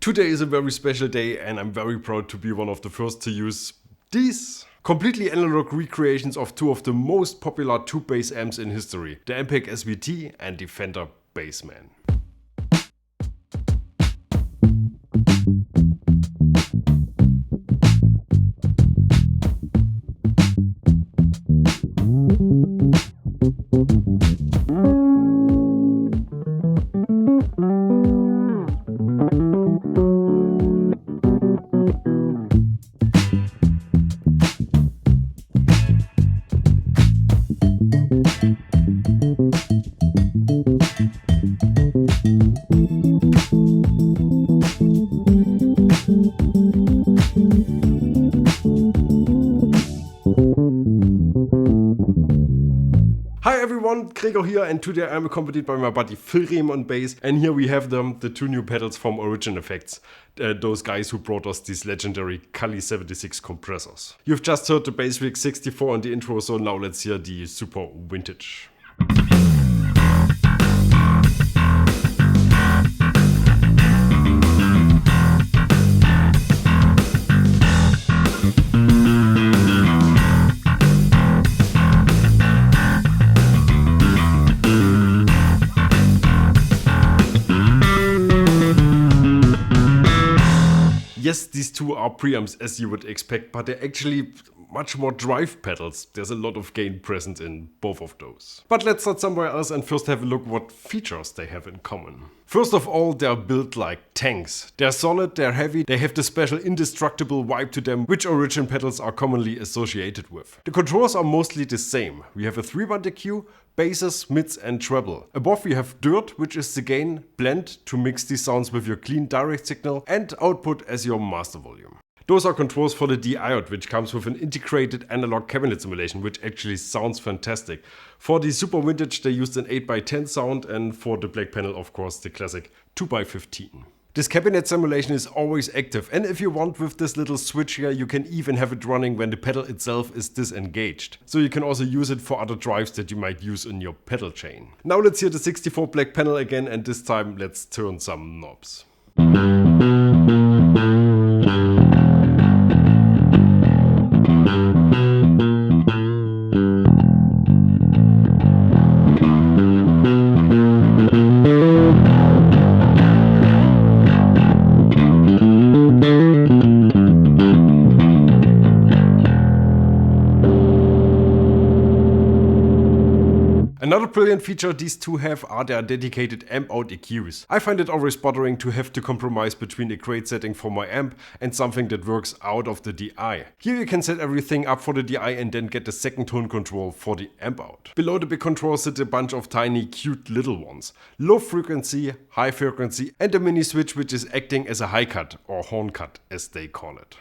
Today is a very special day and I'm very proud to be one of the first to use these completely analog recreations of two of the most popular tube bass amps in history, the Ampeg SVT and the Fender Bassman. Hi everyone, Gregor here, and today I'm accompanied by my buddy Phil Rehm on bass, and here we have the two new pedals from Origin Effects, those guys who brought us these legendary Kali 76 compressors. You've just heard the Bassrig 64 on the intro, so now let's hear the super vintage. Yes, these two are preamps as you would expect, but they're actually much more drive pedals. There's a lot of gain present in both of those. But let's start somewhere else and first have a look what features they have in common. First of all, they're built like tanks. They're solid, they're heavy, they have the special indestructible vibe to them, which Origin pedals are commonly associated with. The controls are mostly the same. We have a 3-band EQ, basses, mids and treble. Above we have dirt, which is the gain, blend to mix these sounds with your clean direct signal, and output as your master volume. Those are controls for the diode, which comes with an integrated analog cabinet simulation, which actually sounds fantastic. For the super vintage they used an 8x10 sound, and for the black panel of course the classic 2x15. This cabinet simulation is always active, and if you want with this little switch here you can even have it running when the pedal itself is disengaged. So you can also use it for other drives that you might use in your pedal chain. Now let's hear the 64 black panel again, and this time let's turn some knobs. Another brilliant feature these two have are their dedicated amp out EQs. I find it always bothering to have to compromise between a great setting for my amp and something that works out of the DI. Here you can set everything up for the DI and then get the second tone control for the amp out. Below the big control sit a bunch of tiny cute little ones. Low frequency, high frequency and a mini switch which is acting as a high cut or horn cut as they call it.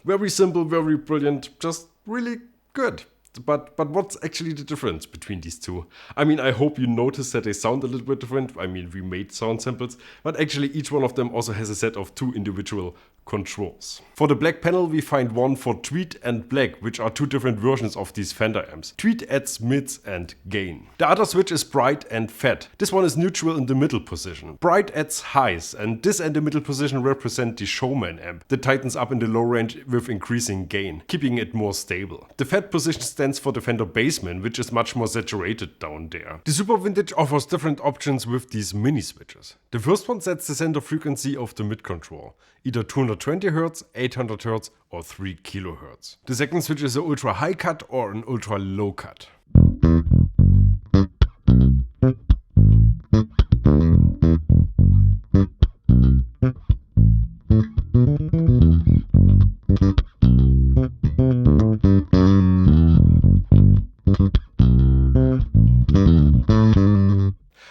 Very simple, very brilliant, just really good. But what's actually the difference between these two? I mean, I hope you notice that they sound a little bit different. I mean, we made sound samples, but actually each one of them also has a set of two individual controls. For the black panel we find one for tweed and black, which are two different versions of these Fender amps. Tweed adds mids and gain. The other switch is bright and fat. This one is neutral in the middle position. Bright adds highs, and this and the middle position represent the Showman amp that tightens up in the low range with increasing gain, keeping it more stable. The fat position stands for the Fender Bassman, which is much more saturated down there. The Super Vintage offers different options with these mini switches. The first one sets the center frequency of the mid control, either 220 Hz, 800 Hz or 3 kHz. The second switch is an ultra high cut or an ultra low cut.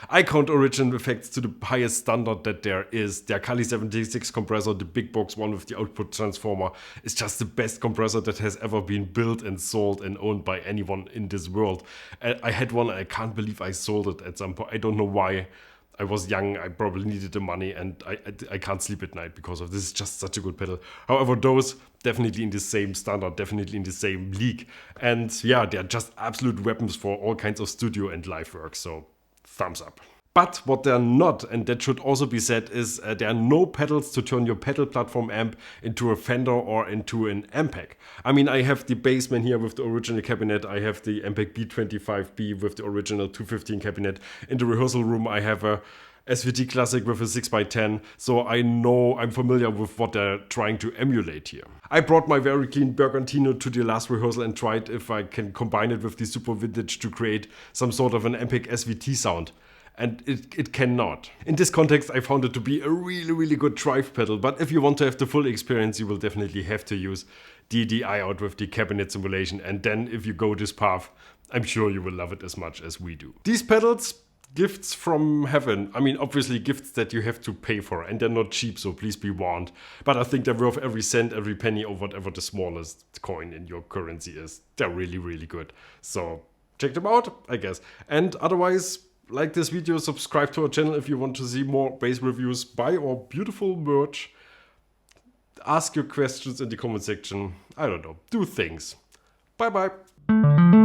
I count Origin Effects to the highest standard that there is. Their Kali 76 compressor, the big box one with the output transformer, is just the best compressor that has ever been built and sold and owned by anyone in this world. I had one and I can't believe I sold it at some point. I don't know why. I was young, I probably needed the money, and I can't sleep at night because of this. Is just such a good pedal. However, those definitely in the same standard, definitely in the same league. And yeah, they're just absolute weapons for all kinds of studio and live work, so thumbs up. But what they're not, and that should also be said, is there are no pedals to turn your pedal platform amp into a Fender or into an Ampeg. I mean, I have the Bassman here with the original cabinet, I have the Ampeg B25B with the original 215 cabinet. In the rehearsal room I have a SVT Classic with a 6x10, so I know I'm familiar with what they're trying to emulate here. I brought my very clean Bergantino to the last rehearsal and tried if I can combine it with the Super Vintage to create some sort of an Ampeg SVT sound. And it cannot. In this context, I found it to be a really good drive pedal, but if you want to have the full experience, you will definitely have to use the DI out with the cabinet simulation, and then if you go this path, I'm sure you will love it as much as we do. These pedals, gifts from heaven. I mean, obviously gifts that you have to pay for, and they're not cheap, so please be warned. But I think they're worth every cent, every penny, or whatever the smallest coin in your currency is. They're really good. So check them out, I guess. And otherwise, like this video, subscribe to our channel if you want to see more bass reviews, buy our beautiful merch, ask your questions in the comment section, I don't know, do things. Bye bye.